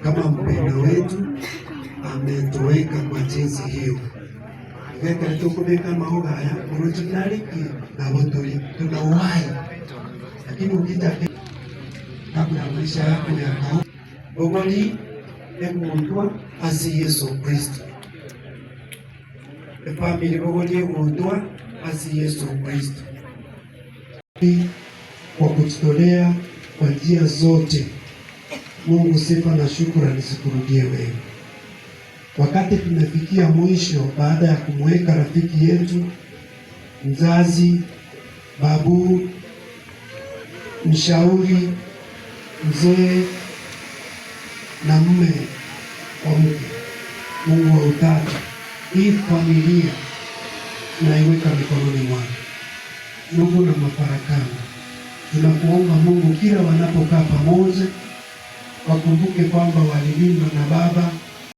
kama mpendo wetu ametoweka kwa jinsi hiyo. Weka tukubeka maoga haya unachotariki na wotoli tunauhai, lakini ukita kabla maisha yako ya kao bogoli ekundwa asi Yesu Kristo famili bogoli ekundwa asi Yesu Kristo kwa kujitolea kwa njia zote. Mungu sifa na shukrani zikurudie wewe. Wakati tumefikia mwisho, baada ya kumweka rafiki yetu, mzazi, babu, mshauri, mzee na mume wa mke, Mungu wa utatu, hii familia tunaiweka mikononi mwako. Mungu na mafarakano, tunakuomba Mungu, kila wanapokaa pamoja wakumbuke kwamba walilindwa na Baba